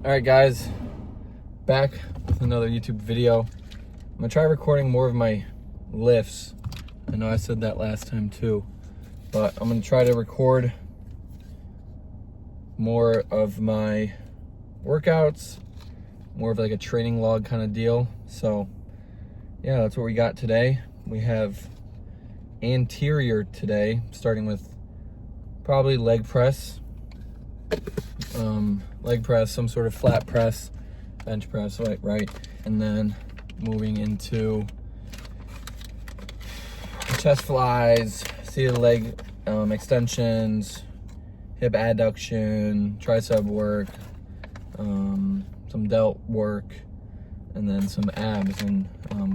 All right, guys, back with another YouTube video. I'm gonna try recording more of my lifts. I know I said that last time too, but I'm gonna try to record more of my workouts, more of like a training log kind of deal. So yeah, that's what we got today. We have anterior today, starting with probably leg press, some sort of flat press, bench press, right, and then moving into chest flies, seated leg extensions, hip adduction, tricep work, some delt work, and then some abs, and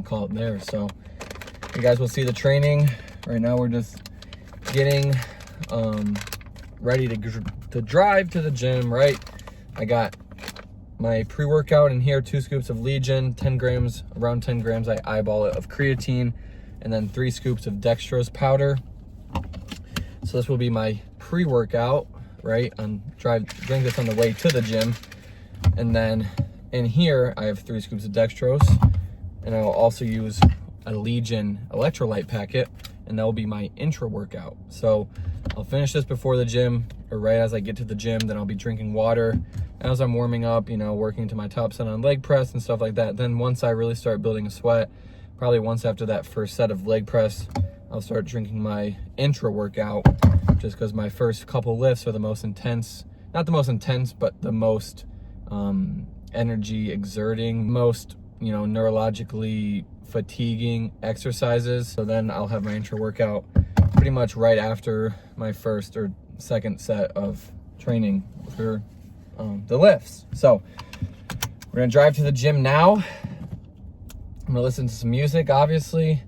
call it there. So you guys will see the training. Right now we're just getting ready to drive to the gym, right? I got my pre-workout in here, 2 scoops of Legion, 10 grams, around 10 grams, I eyeball it, of creatine, and then 3 scoops of dextrose powder. So this will be my pre-workout, right? Drink this on the way to the gym. And then in here, I have 3 scoops of dextrose, and I will also use a Legion electrolyte packet, and that will be my intra workout. So I'll finish this before the gym, or right as I get to the gym. Then I'll be drinking water as I'm warming up, working to my top set on leg press and stuff like that. Then once I really start building a sweat, probably once after that first set of leg press, I'll start drinking my intra workout, just because my first couple lifts are the most intense, not the most intense, but the most energy exerting, most neurologically fatiguing exercises. So then I'll have my intra workout pretty much right after my first or second set of training for the lifts. So we're gonna drive to the gym now. I'm gonna listen to some music, obviously,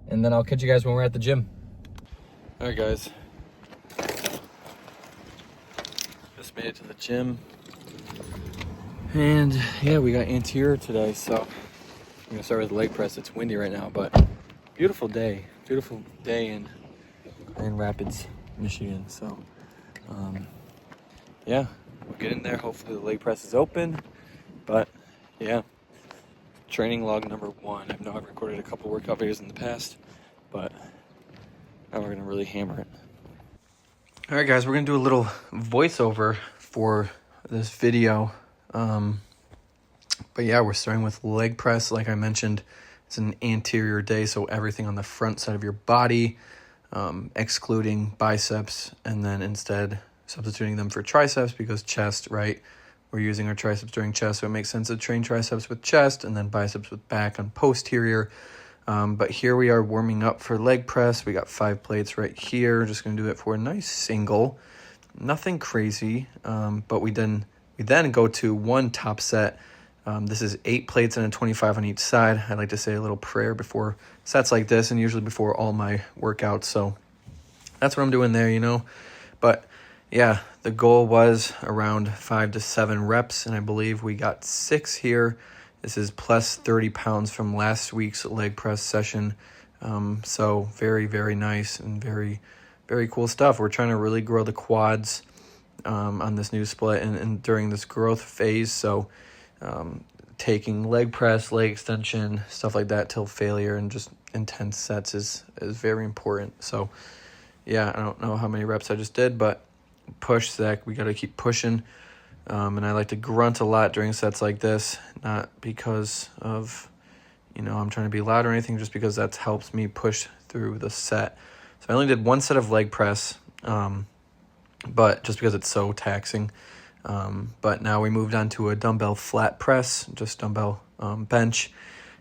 and then I'll catch you guys when we're at the gym. All right, guys. Just made it to the gym. And yeah, we got anterior today, so I'm gonna start with leg press. It's windy right now, but beautiful day in Grand Rapids, Michigan. So yeah, we'll get in there. Hopefully the leg press is open, but yeah, training log number 1. I know I've recorded a couple workout videos in the past, but now we're gonna really hammer it. All right, guys, we're gonna do a little voiceover for this video. But yeah, we're starting with leg press. Like I mentioned, it's an anterior day, so everything on the front side of your body, excluding biceps, and then instead substituting them for triceps, because chest, right? We're using our triceps during chest, so it makes sense to train triceps with chest and then biceps with back on posterior. But here we are warming up for leg press. We got 5 plates right here. Just gonna do it for a nice single, nothing crazy. But we then go to 1 top set. This is 8 plates and a 25 on each side. I like to say a little prayer before sets like this, and usually before all my workouts. So that's what I'm doing there, But yeah, the goal was around 5 to 7 reps, and I believe we got 6 here. This is plus 30 pounds from last week's leg press session. So very, very nice and very, very cool stuff. We're trying to really grow the quads on this new split and during this growth phase. So taking leg press, leg extension, stuff like that till failure, and just intense sets is very important. So yeah, I don't know how many reps I just did, but push, Zach. We got to keep pushing. And I like to grunt a lot during sets like this, not because of, I'm trying to be loud or anything, just because that helps me push through the set. So I only did 1 set of leg press, but just because it's so taxing. But now we moved on to a dumbbell flat press, just dumbbell bench.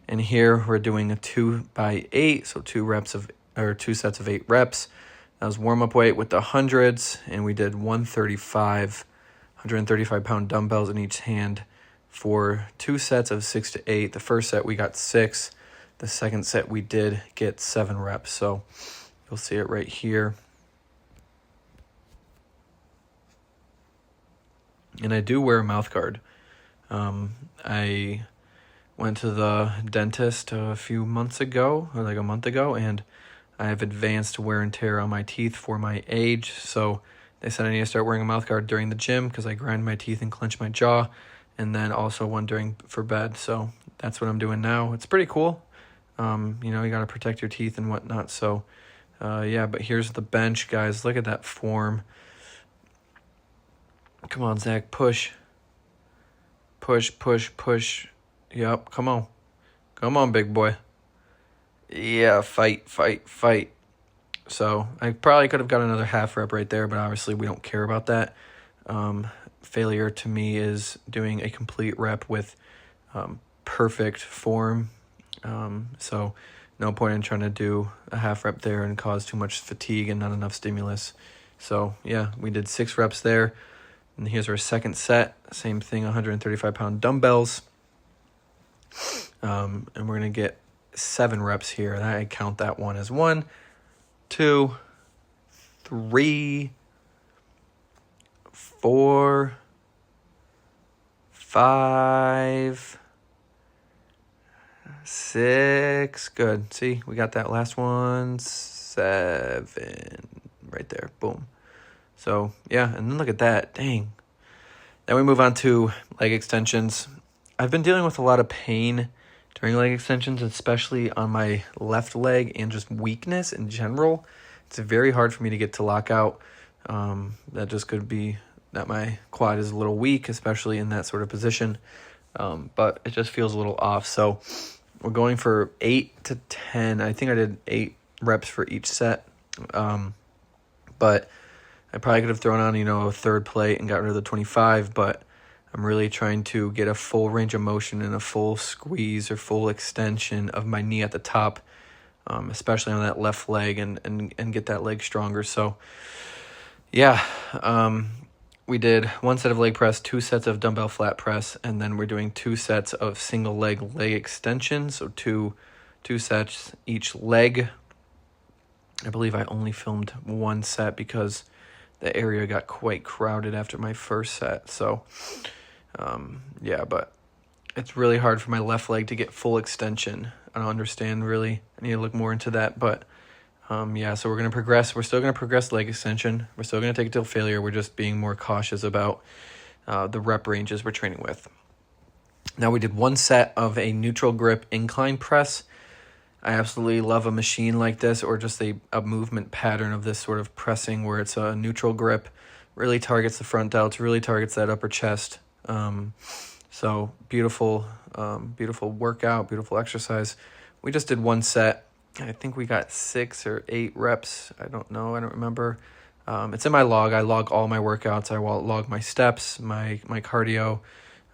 And here we're doing a 2x8, so 2 sets of 8 reps. That was warm-up weight with the hundreds, and we did 135-pound dumbbells in each hand for 2 sets of 6 to 8. The first set we got 6. The second set we did get 7 reps. So you'll see it right here. And I do wear a mouth guard. I went to the dentist a few months ago, or like a month ago, and I have advanced wear and tear on my teeth for my age. So they said I need to start wearing a mouth guard during the gym because I grind my teeth and clench my jaw. and then also one for bed. So that's what I'm doing now. It's pretty cool. You got to protect your teeth and whatnot. So, but here's the bench, guys. Look at that form. Come on, Zach, push. Push, push, push. Yep, come on. Come on, big boy. Yeah, fight, fight, fight. So I probably could have got another half rep right there, but obviously we don't care about that. Failure to me is doing a complete rep with perfect form. So no point in trying to do a half rep there and cause too much fatigue and not enough stimulus. So yeah, we did 6 reps there. And here's our second set. Same thing, 135-pound dumbbells. And we're going to get 7 reps here. And I count that one as 1, 2, 3, 4, 5, 6. Good. See, we got that last one. 7. Right there. Boom. So, yeah, and then look at that. Dang. Then we move on to leg extensions. I've been dealing with a lot of pain during leg extensions, especially on my left leg, and just weakness in general. It's very hard for me to get to lockout. That just could be that my quad is a little weak, especially in that sort of position. But it just feels a little off. So we're going for 8 to 10. I think I did 8 reps for each set. But I probably could have thrown on, a third plate and got rid of the 25, but I'm really trying to get a full range of motion and a full squeeze or full extension of my knee at the top, especially on that left leg, and get that leg stronger. So, yeah, we did 1 set of leg press, 2 sets of dumbbell flat press, and then we're doing 2 sets of single leg extension. So two sets each leg. I believe I only filmed 1 set because the area got quite crowded after my first set. So, but it's really hard for my left leg to get full extension. I don't understand, really. I need to look more into that. But, so we're going to progress. We're still going to progress leg extension. We're still going to take it till failure. We're just being more cautious about the rep ranges we're training with. Now, we did 1 set of a neutral grip incline press. I absolutely love a machine like this, or just a movement pattern of this sort of pressing where it's a neutral grip, really targets the front delts, really targets that upper chest. So beautiful workout, beautiful exercise. We just did 1 set. I think we got 6 or 8 reps. I don't know. I don't remember. It's in my log. I log all my workouts. I log my steps, my cardio,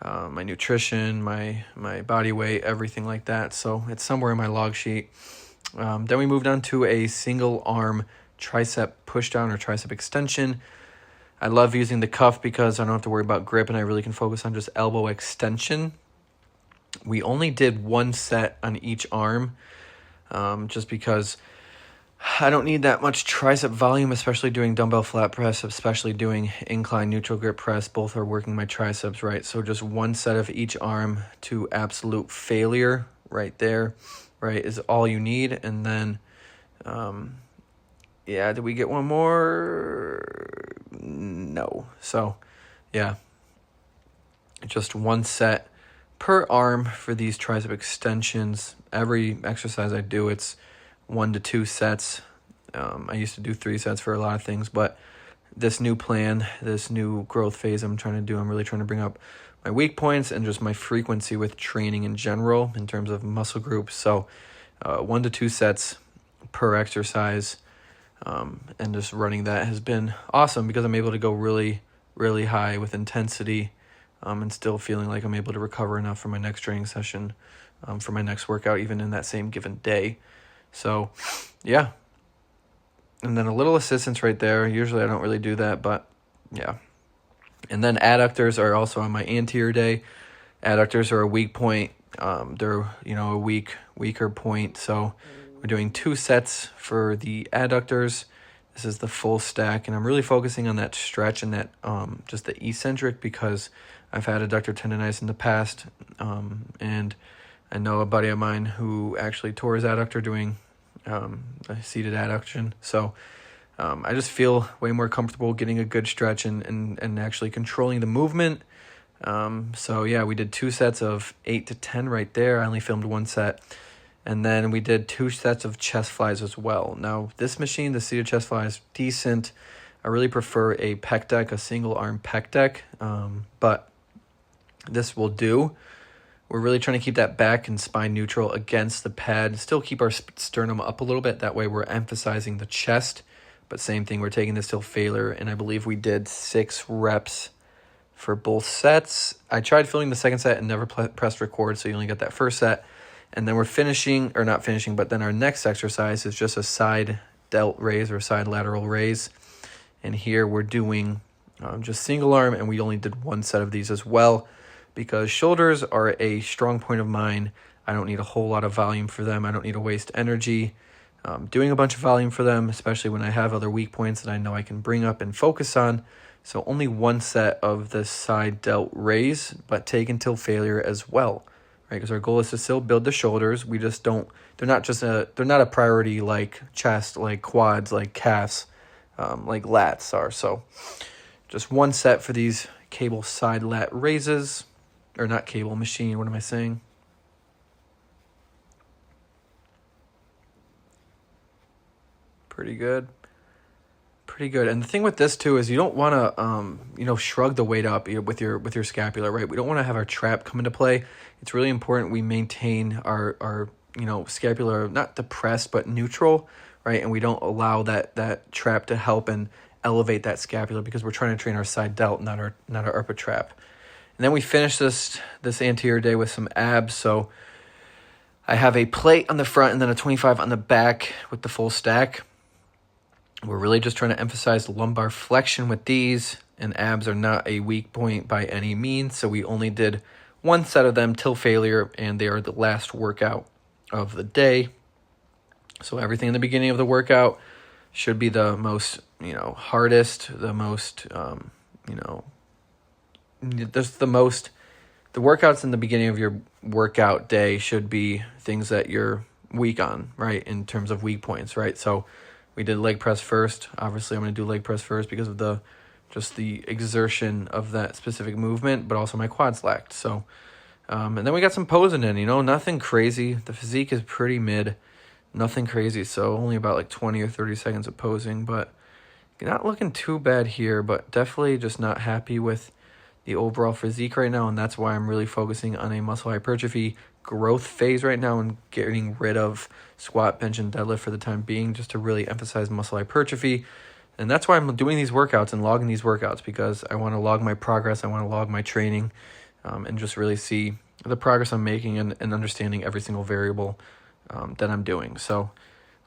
my nutrition, my body weight, everything like that. So it's somewhere in my log sheet. Then we moved on to a single arm tricep push down or tricep extension. I love using the cuff because I don't have to worry about grip, and I really can focus on just elbow extension. We only did 1 set on each arm, just because I don't need that much tricep volume, especially doing dumbbell flat press, especially doing incline neutral grip press. Both are working my triceps, right? So just 1 set of each arm to absolute failure right there, right, is all you need. And then, did we get 1 more? No. So, yeah, just 1 set per arm for these tricep extensions. Every exercise I do, it's 1 to 2 sets. I used to do 3 sets for a lot of things, but this new plan, this new growth phase I'm really trying to bring up my weak points and just my frequency with training in general in terms of muscle groups. So 1 to 2 sets per exercise, and just running that has been awesome because I'm able to go really, really high with intensity, and still feeling like I'm able to recover enough for my next training session, for my next workout, even in that same given day. So, yeah. And then a little assistance right there. Usually I don't really do that, but yeah. And then adductors are also on my anterior day. Adductors are a weak point. They're, a weaker point. So we're doing 2 sets for the adductors. This is the full stack, and I'm really focusing on that stretch and that just the eccentric, because I've had adductor tendonitis in the past, and I know a buddy of mine who actually tore his adductor doing a seated adduction. So I just feel way more comfortable getting a good stretch and actually controlling the movement, So yeah, we did 2 sets of 8 to 10 right there. I only filmed 1 set. And then we did 2 sets of chest flies as well. Now, this machine, the seated chest fly, is decent. I really prefer a pec deck, a single arm pec deck, but this will do. We're really trying to keep that back and spine neutral against the pad. Still keep our sternum up a little bit. That way we're emphasizing the chest. But same thing, we're taking this till failure. And I believe we did 6 reps for both sets. I tried filming the second set and never pressed record, so you only got that first set. And then we're finishing, or not finishing, but then our next exercise is just a side delt raise or side lateral raise. And here we're doing just single arm, and we only did 1 set of these as well because shoulders are a strong point of mine. I don't need a whole lot of volume for them. I don't need to waste energy doing a bunch of volume for them, especially when I have other weak points that I know I can bring up and focus on. So only 1 set of the side delt raise, but take until failure as well. Right, because our goal is to still build the shoulders. We just don't. They're not a priority like chest, like quads, like calves, like lats are. So, just 1 set for these cable side lat raises, or not cable, machine. What am I saying? Pretty good. Pretty good. And the thing with this too is you don't want to shrug the weight up with your scapula, right? We don't want to have our trap come into play. It's really important we maintain our scapula not depressed but neutral, right? And we don't allow that trap to help and elevate that scapula because we're trying to train our side delt, not our upper trap. And then we finish this anterior day with some abs. So I have a plate on the front and then a 25 on the back with the full stack. We're really just trying to emphasize the lumbar flexion with these, and abs are not a weak point by any means, so we only did 1 set of them till failure, and they are the last workout of the day. So everything in the beginning of the workout should be the most, hardest, the most, the workouts in the beginning of your workout day should be things that you're weak on, right, in terms of weak points, right? So we did leg press first. Obviously, I'm going to do leg press first because of the exertion of that specific movement, but also my quads lacked. So, and then we got some posing in, nothing crazy. The physique is pretty mid, nothing crazy. So only about like 20 or 30 seconds of posing, but not looking too bad here, but definitely just not happy with the overall physique right now. And that's why I'm really focusing on a muscle hypertrophy growth phase right now and getting rid of squat, bench, and deadlift for the time being, just to really emphasize muscle hypertrophy. And that's why I'm doing these workouts and logging these workouts, because I want to log my progress. I want to log my training and just really see the progress I'm making and understanding every single variable that I'm doing. So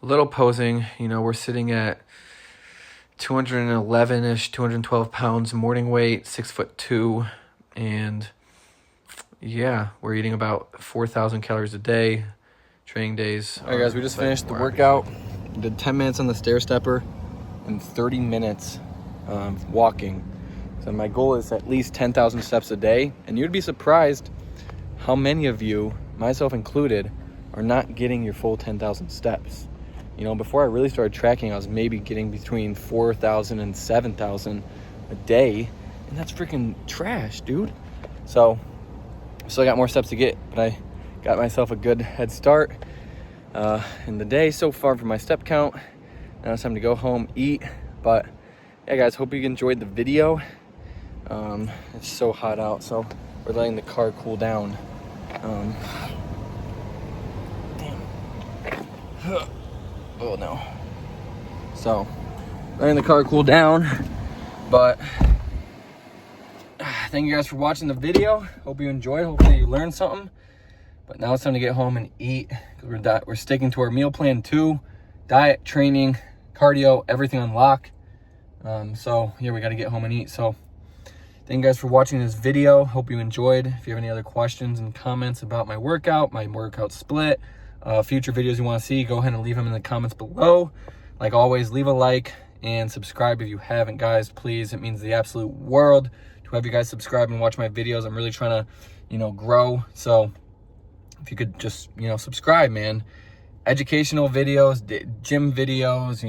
a little posing, we're sitting at 211-ish, 212 pounds morning weight, 6'2", and yeah, we're eating about 4,000 calories a day, training days. All right, guys, we just finished the workout. We did 10 minutes on the stair stepper and 30 minutes walking. So my goal is at least 10,000 steps a day, and you'd be surprised how many of you, myself included, are not getting your full 10,000 steps. Before I really started tracking, I was maybe getting between 4,000 and 7,000 a day, and that's freaking trash, dude. So still got more steps to get, but I got myself a good head start in the day so far for my step count. Now it's time to go home, eat. But yeah, guys, hope you enjoyed the video. It's so hot out, so we're letting the car cool down. Damn. Oh no. So letting the car cool down, but thank you guys for watching the video. Hope you enjoyed. Hopefully you learned something. But now it's time to get home and eat, because we're sticking to our meal plan too. Diet, training, cardio, everything on lock. So yeah, we got to get home and eat. So thank you guys for watching this video. Hope you enjoyed. If you have any other questions and comments about my workout split, future videos you want to see, go ahead and leave them in the comments below. Like always, leave a like and subscribe if you haven't, guys. Please, it means the absolute world to have you guys subscribe and watch my videos. I'm really trying to, grow. So if you could just, subscribe, man. Educational videos, gym videos,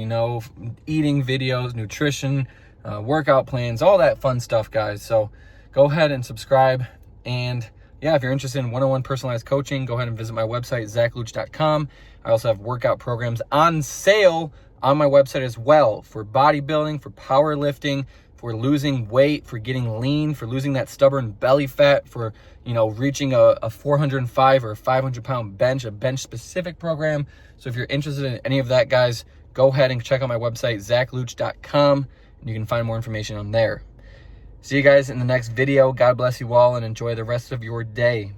eating videos, nutrition, workout plans, all that fun stuff, guys. So go ahead and subscribe. And yeah, if you're interested in one-on-one personalized coaching, go ahead and visit my website, zachluch.com. I also have workout programs on sale on my website as well, for bodybuilding, for powerlifting, for losing weight, for getting lean, for losing that stubborn belly fat, for, you know, reaching a 405 or 500 pound bench, a bench specific program. So if you're interested in any of that, guys, go ahead and check out my website, zachluch.com, and you can find more information on there. See you guys in the next video. God bless you all and enjoy the rest of your day.